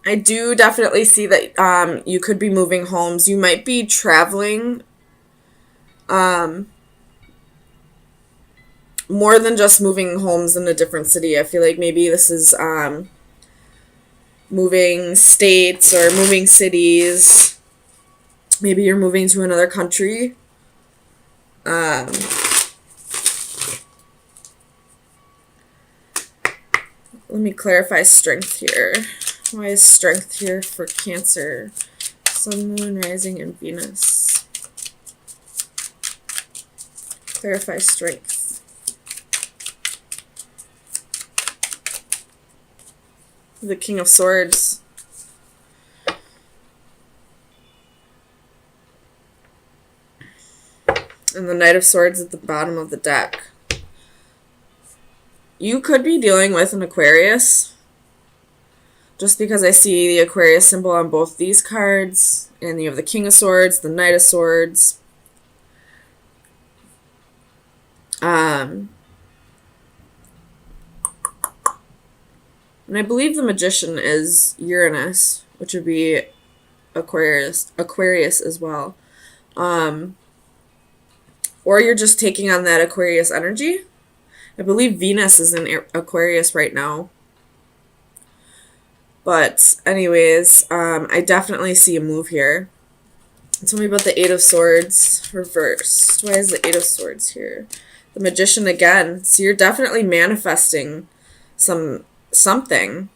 I do definitely see that you could be moving homes. You might be traveling um, more than just moving homes in a different city. I feel like maybe this is moving states or moving cities. Maybe you're moving to another country. Um, Let me clarify strength here. Why is strength here for Cancer? Sun, Moon, Rising, and Venus. Clarify strength. The King of Swords. And the Knight of Swords at the bottom of the deck. You could be dealing with an Aquarius. Just because I see the Aquarius symbol on both these cards. And you have the King of Swords, the Knight of Swords. And I believe the Magician is Uranus, which would be Aquarius as well. Or you're just taking on that Aquarius energy. I believe Venus is in Aquarius right now. But anyways, I definitely see a move here. Tell me about the Eight of Swords reversed. Why is the Eight of Swords here? The Magician again. So you're definitely manifesting something.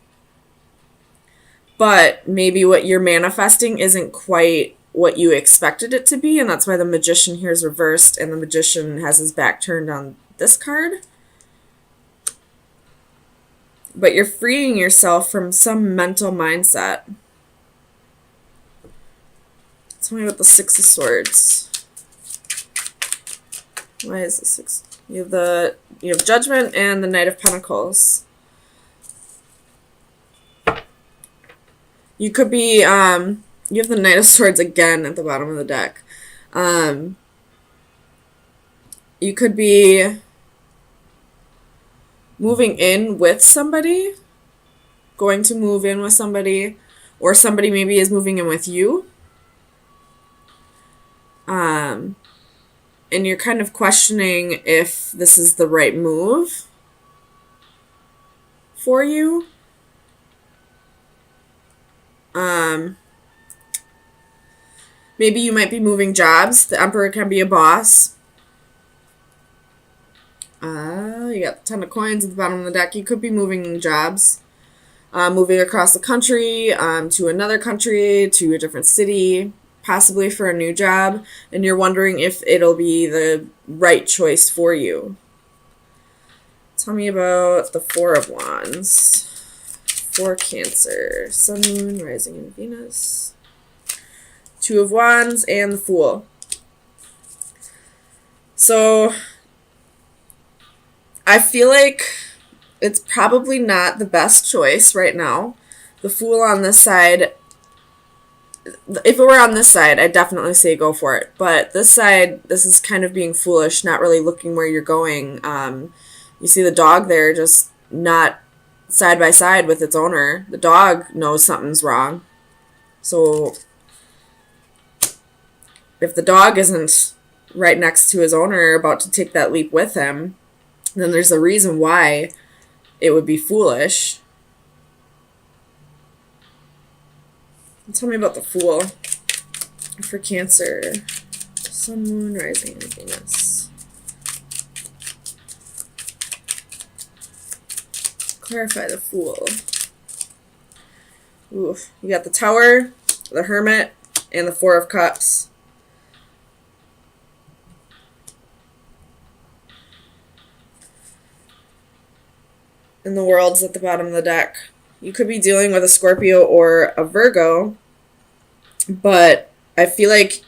But maybe what you're manifesting isn't quite what you expected it to be, and that's why the Magician here is reversed and the Magician has his back turned on this card. But you're freeing yourself from some mental mindset. Tell me about the Six of Swords. Why is the Six? You have Judgment and the Knight of Pentacles. You could be you have the Knight of Swords again at the bottom of the deck. You could be moving in with somebody, going to move in with somebody, or somebody maybe is moving in with you. And you're kind of questioning if this is the right move for you. Maybe you might be moving jobs. The Emperor can be a boss. You got the Ten of Coins at the bottom of the deck. You could be moving jobs. Moving across the country, to another country, to a different city, possibly for a new job, and you're wondering if it'll be the right choice for you. Tell me about the Four of Wands for Cancer. Sun, Moon, Rising, and Venus. Two of Wands and the Fool. So I feel like it's probably not the best choice right now. The Fool on this side, if it were on this side, I'd definitely say go for it. But this side, this is kind of being foolish, not really looking where you're going. You see the dog there just not side by side with its owner. The dog knows something's wrong. So if the dog isn't right next to his owner about to take that leap with him, then there's a reason why it would be foolish. Tell me about the Fool for Cancer. Sun, Moon, Rising, and Venus. Clarify the Fool. Ooh, you got the Tower, the Hermit, and the Four of Cups. And the World's at the bottom of the deck. You could be dealing with a Scorpio or a Virgo, but I feel like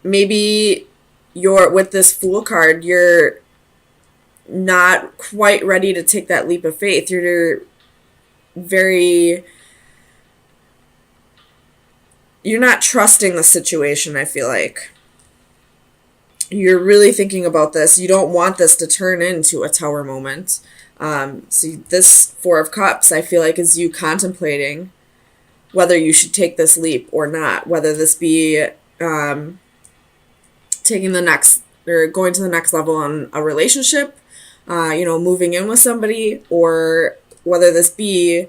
maybe with this Fool card, you're not quite ready to take that leap of faith. You're not trusting the situation, I feel like. You're really thinking about this. You don't want this to turn into a Tower moment. So this Four of Cups, I feel like, is you contemplating whether you should take this leap or not, whether this be taking the next or going to the next level on a relationship, moving in with somebody, or whether this be,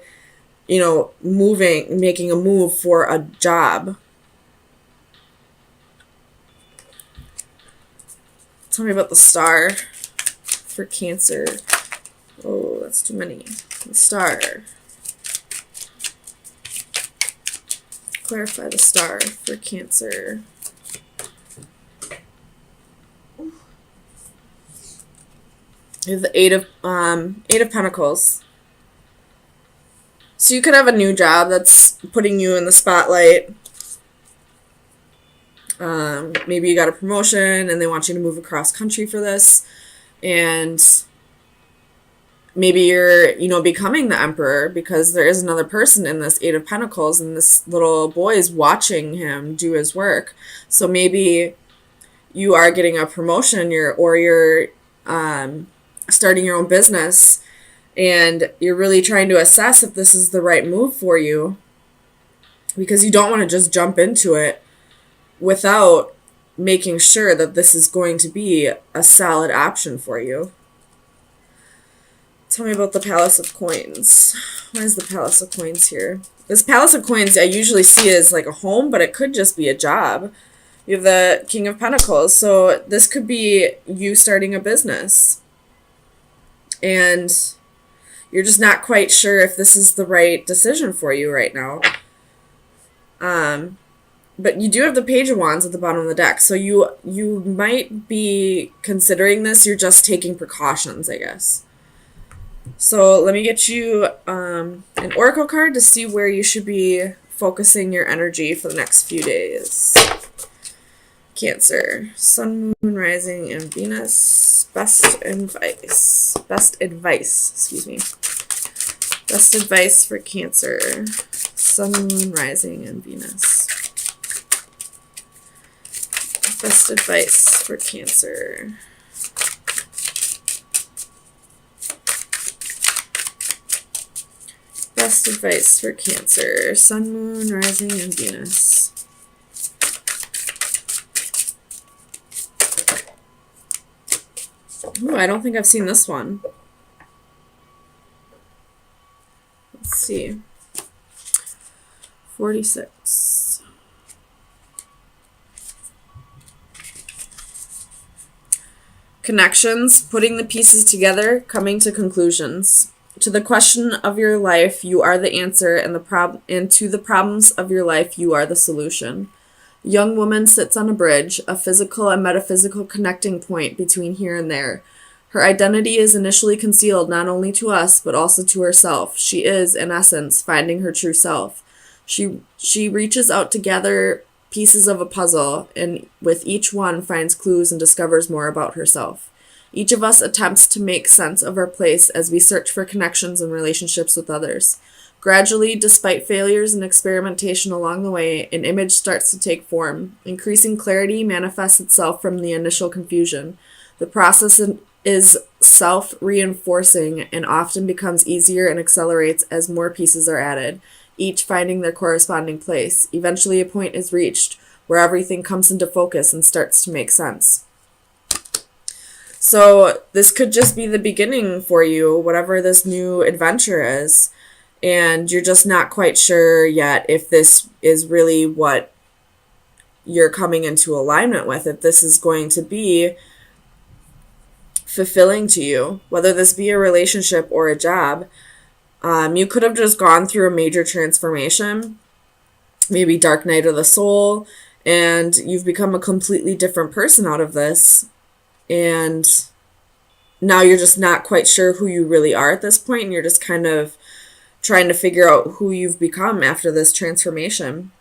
making a move for a job. Tell me about the star for Cancer. Oh, that's too many. The star. Clarify the star for Cancer. You have the Eight of Pentacles. So you could have a new job that's putting you in the spotlight. Maybe you got a promotion and they want you to move across country for this. And maybe you're, becoming the emperor because there is another person in this Eight of Pentacles and this little boy is watching him do his work. So maybe you are getting a promotion you're starting your own business and you're really trying to assess if this is the right move for you because you don't want to just jump into it without making sure that this is going to be a solid option for you. Tell me about the Palace of Coins. Why is the Palace of Coins here? This Palace of Coins I usually see as like a home, but it could just be a job. You have the King of Pentacles, so this could be you starting a business. And you're just not quite sure if this is the right decision for you right now. But you do have the Page of Wands at the bottom of the deck, so you might be considering this. You're just taking precautions, I guess. So let me get you an oracle card to see where you should be focusing your energy for the next few days. Cancer, Sun, Moon, Rising, and Venus. Best advice, excuse me. Best advice for Cancer, Sun, Moon, Rising, and Venus. Best advice for Cancer. Best advice for Cancer, Sun, Moon, Rising, and Venus. Ooh, I don't think I've seen this one. Let's see. 46. Connections, putting the pieces together, coming to conclusions. To the question of your life, you are the answer, and to the problems of your life, you are the solution. A young woman sits on a bridge, a physical and metaphysical connecting point between here and there. Her identity is initially concealed not only to us, but also to herself. She is, in essence, finding her true self. She reaches out to gather pieces of a puzzle, and with each one finds clues and discovers more about herself. Each of us attempts to make sense of our place as we search for connections and relationships with others. Gradually, despite failures and experimentation along the way, an image starts to take form. Increasing clarity manifests itself from the initial confusion. The process is self-reinforcing and often becomes easier and accelerates as more pieces are added, each finding their corresponding place. Eventually, a point is reached where everything comes into focus and starts to make sense. So this could just be the beginning for you, whatever this new adventure is. And you're just not quite sure yet if this is really what you're coming into alignment with, if this is going to be fulfilling to you, whether this be a relationship or a job. You could have just gone through a major transformation, maybe dark night of the soul, and you've become a completely different person out of this. And now you're just not quite sure who you really are at this point, and you're just kind of trying to figure out who you've become after this transformation.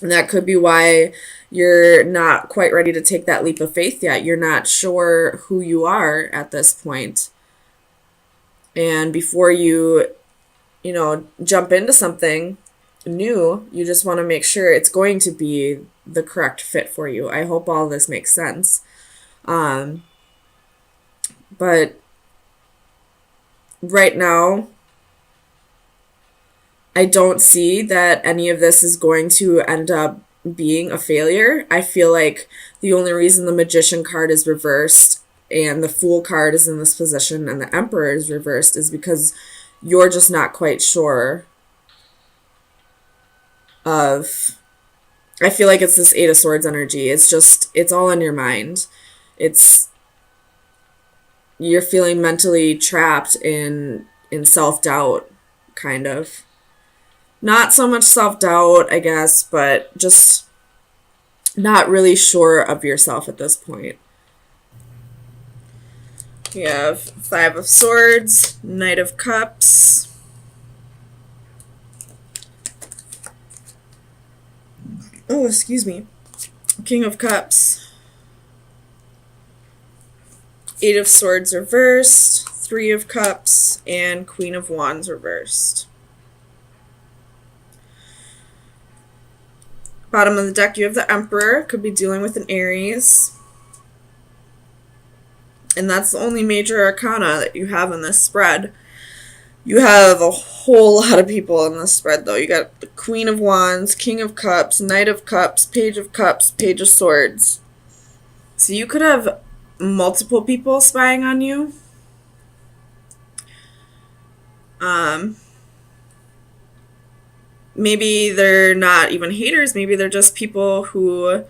And that could be why you're not quite ready to take that leap of faith yet. You're not sure who you are at this point. And before you jump into something new, you just want to make sure it's going to be the correct fit for you. I hope all this makes sense. But right now, I don't see that any of this is going to end up being a failure. I feel like the only reason the Magician card is reversed and the Fool card is in this position and the Emperor is reversed is because you're just not quite sure of... I feel like it's this Eight of Swords energy. It's all in your mind. You're feeling mentally trapped in self-doubt, kind of. Not so much self-doubt, I guess, but just not really sure of yourself at this point. We have Five of Swords, Knight of Cups, oh, excuse me, King of Cups, Eight of Swords reversed, Three of Cups, and Queen of Wands reversed. Bottom of the deck, you have the Emperor. Could be dealing with an Aries. And that's the only major arcana that you have in this spread. You have a whole lot of people in this spread, though. You got the Queen of Wands, King of Cups, Knight of Cups, Page of Cups, Page of Swords. So you could have multiple people spying on you. Maybe they're not even haters. Maybe they're just people who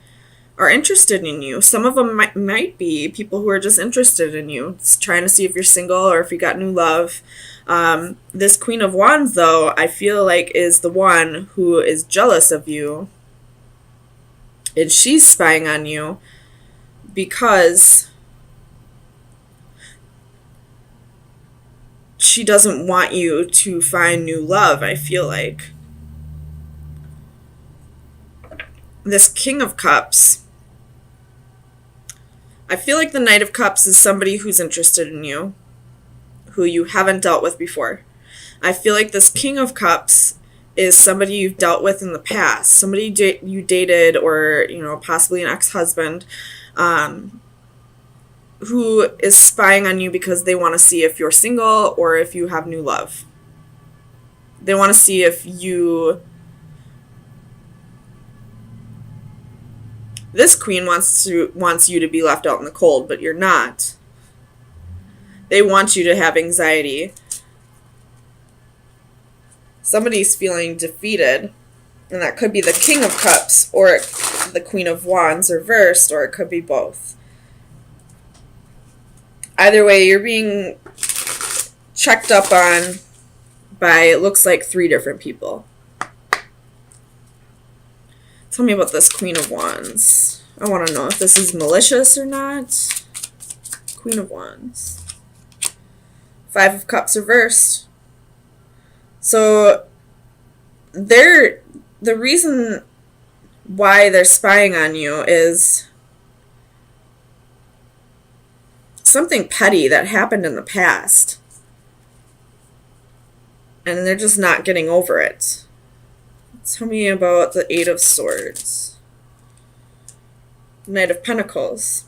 are interested in you. Some of them might be people who are just interested in you. It's trying to see if you're single or if you got new love. This Queen of Wands, though, I feel like is the one who is jealous of you. And she's spying on you because she doesn't want you to find new love, I feel like. This King of Cups, I feel like the Knight of Cups is somebody who's interested in you, who you haven't dealt with before. I feel like this King of Cups is somebody you've dealt with in the past, somebody you dated, or possibly an ex-husband, who is spying on you because they want to see if you're single or if you have new love. They want to see if you... This queen wants you to be left out in the cold, but you're not. They want you to have anxiety. Somebody's feeling defeated, and that could be the King of Cups or the Queen of Wands reversed, or it could be both. Either way, you're being checked up on by, it looks like, 3 different people. Tell me about this Queen of Wands. I want to know if this is malicious or not. Queen of Wands. Five of Cups reversed. So, the reason why they're spying on you is something petty that happened in the past. And they're just not getting over it. Tell me about the Eight of Swords. Knight of Pentacles.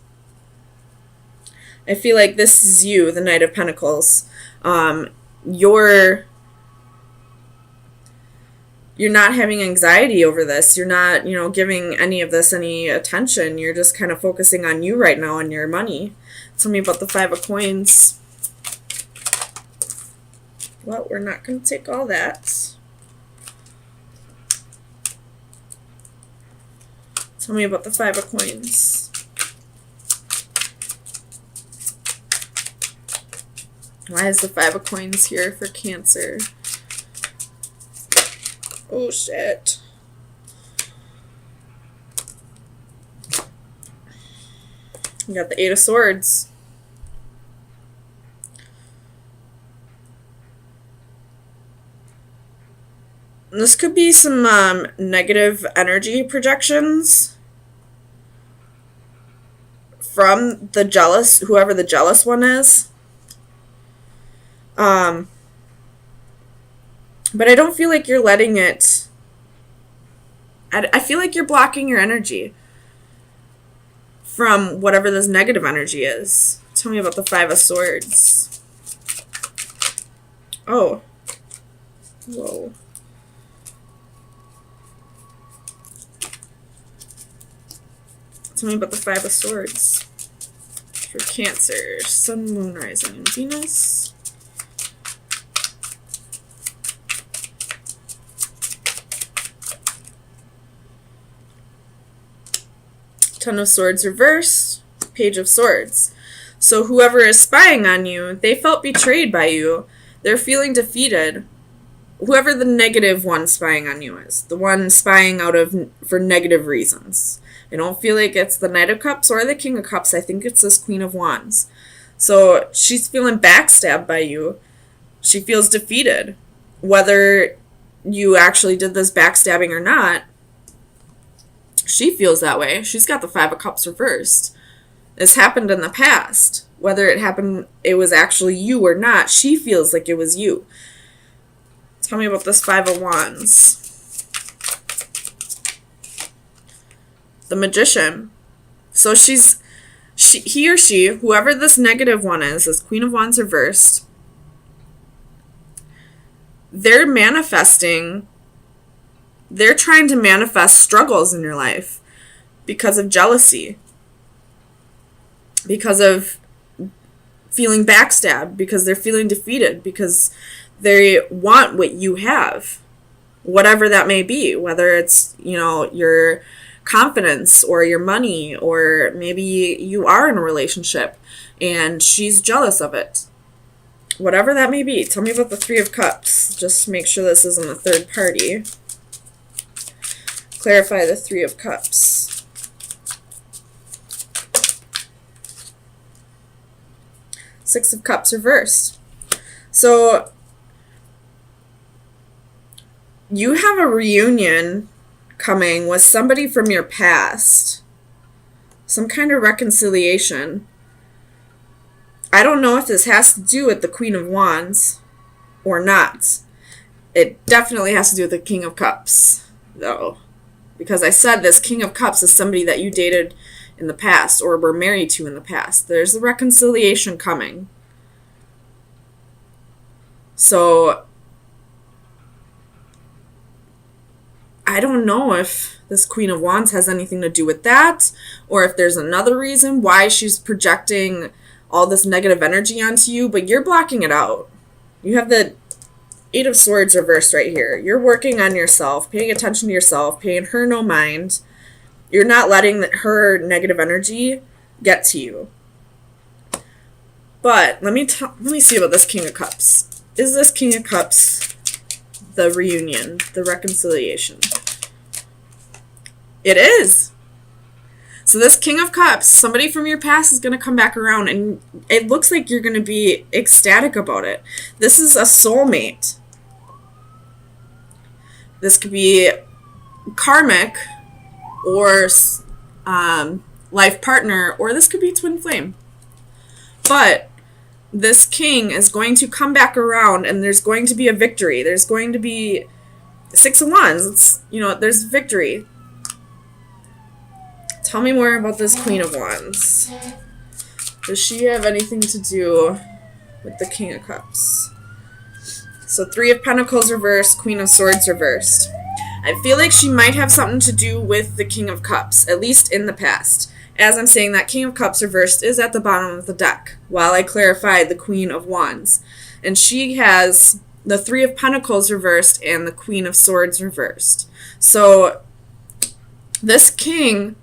I feel like this is you, the Knight of Pentacles. You're not having anxiety over this. You're not, giving any of this any attention. You're just kind of focusing on you right now and your money. Tell me about the Five of Coins. Well, we're not going to take all that. Tell me about the Five of Coins. Why is the Five of Coins here for Cancer? Oh, shit. We got the Eight of Swords. This could be some negative energy projections from the jealous, whoever the jealous one is. But I don't feel like you're letting it... I feel like you're blocking your energy from whatever this negative energy is. Tell me about the Five of Swords. Oh. Whoa. Tell me about the Five of Swords for Cancer, Sun, Moon, Rising, and Venus. Ten of Swords reversed, Page of Swords. So whoever is spying on you, they felt betrayed by you. They're feeling defeated. Whoever the negative one spying on you is, the one spying for negative reasons. I don't feel like it's the Knight of Cups or the King of Cups. I think it's this Queen of Wands. So she's feeling backstabbed by you. She feels defeated. Whether you actually did this backstabbing or not, she feels that way. She's got the Five of Cups reversed. This happened in the past. Whether it was actually you or not, she feels like it was you. Tell me about this Five of Wands. The Magician. So he or she, whoever this negative one is, this Queen of Wands reversed, they're trying to manifest struggles in your life because of jealousy, because of feeling backstabbed, because they're feeling defeated, because they want what you have, whatever that may be, whether it's, your confidence or your money, or maybe you are in a relationship and she's jealous of it. Whatever that may be. Tell me about the Three of Cups. Just make sure this isn't a third party. Clarify the Three of Cups. Six of Cups reversed. So you have a reunion coming with somebody from your past. Some kind of reconciliation. I don't know if this has to do with the Queen of Wands or not. It definitely has to do with the King of Cups, though. Because I said this King of Cups is somebody that you dated in the past or were married to in the past. There's a reconciliation coming. So I don't know if this Queen of Wands has anything to do with that, or if there's another reason why she's projecting all this negative energy onto you, but you're blocking it out. You have the Eight of Swords reversed right here. You're working on yourself, paying attention to yourself, paying her no mind. You're not letting her negative energy get to you. But let me see about this King of Cups. Is this King of Cups the reunion, the reconciliation? It is. So this King of Cups, somebody from your past is going to come back around, and it looks like you're going to be ecstatic about it. This is a soulmate. This could be karmic or life partner, or this could be twin flame. But this king is going to come back around, and there's going to be a victory. There's going to be Six of Wands. There's victory. Tell me more about this Queen of Wands. Does she have anything to do with the King of Cups? So Three of Pentacles reversed, Queen of Swords reversed. I feel like she might have something to do with the King of Cups, at least in the past. As I'm saying, that King of Cups reversed is at the bottom of the deck, while I clarified the Queen of Wands. And she has the Three of Pentacles reversed and the Queen of Swords reversed. So this king,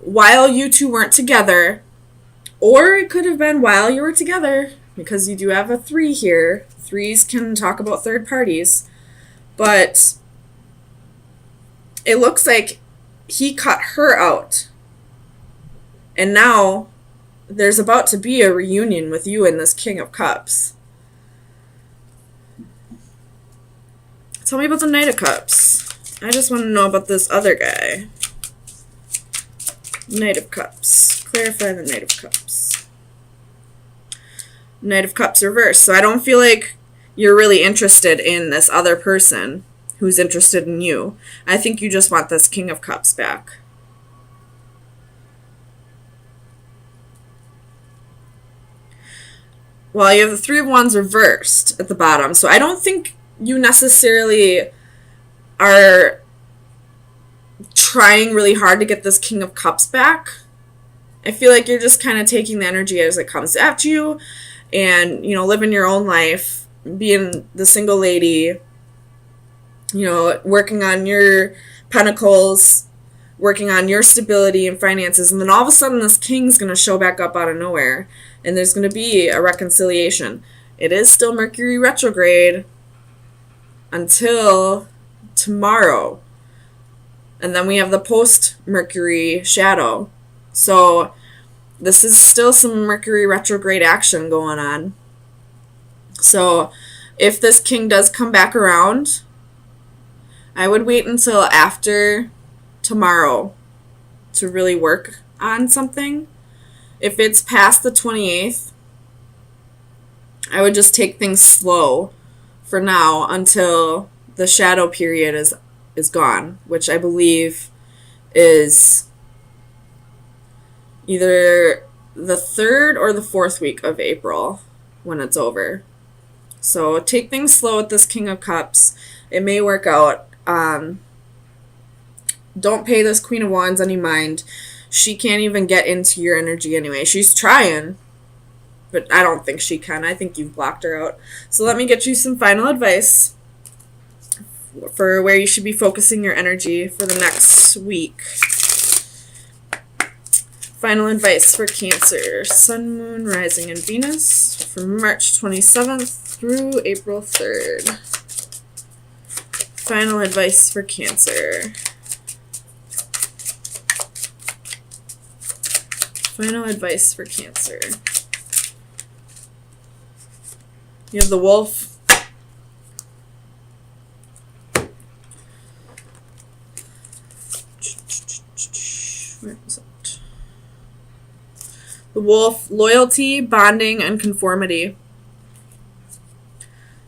while you two weren't together, or it could have been while you were together, because you do have a 3 here. 3s can talk about third parties. But it looks like he cut her out. And now there's about to be a reunion with you and this King of Cups. Tell me about the Knight of Cups. I just want to know about this other guy. Knight of Cups. Clarify the Knight of Cups. Knight of Cups reversed. So I don't feel like you're really interested in this other person who's interested in you. I think you just want this King of Cups back. Well, you have the Three of Wands reversed at the bottom. So I don't think you necessarily are trying really hard to get this King of Cups back. I feel like you're just kind of taking the energy as it comes at you and, living your own life, being the single lady, working on your pentacles, working on your stability and finances. And then all of a sudden this king's going to show back up out of nowhere and there's going to be a reconciliation. It is still Mercury retrograde until tomorrow. And then we have the post-Mercury shadow. So this is still some Mercury retrograde action going on. So if this king does come back around, I would wait until after tomorrow to really work on something. If it's past the 28th, I would just take things slow for now until the shadow period is gone, which I believe is either the 3rd or the 4th week of April when it's over. So take things slow with this King of Cups. It may work out. Don't pay this Queen of Wands any mind. She can't even get into your energy anyway. She's trying, but I don't think she can. I think you've blocked her out. So let me get you some final advice for where you should be focusing your energy for the next week. Final advice for Cancer, Sun, Moon, Rising, and Venus from March 27th through April 3rd. Final advice for Cancer. Final advice for Cancer. You have the Wolf. Where is it? The Wolf, loyalty, bonding, and conformity.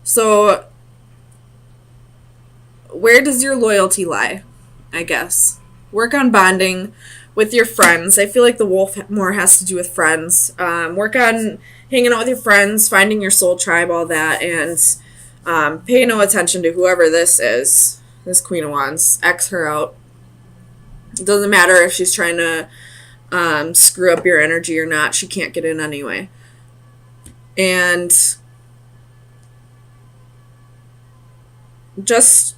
So, where does your loyalty lie, I guess? Work on bonding with your friends. I feel like the Wolf more has to do with friends. Work on hanging out with your friends, finding your soul tribe, all that, and pay no attention to whoever this is, this Queen of Wands. X her out. It doesn't matter if she's trying to screw up your energy or not. She can't get in anyway. And just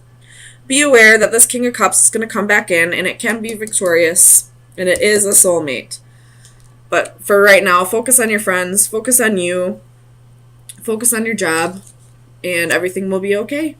be aware that this King of Cups is going to come back in, and it can be victorious, and it is a soulmate. But for right now, focus on your friends, focus on you, focus on your job, and everything will be okay.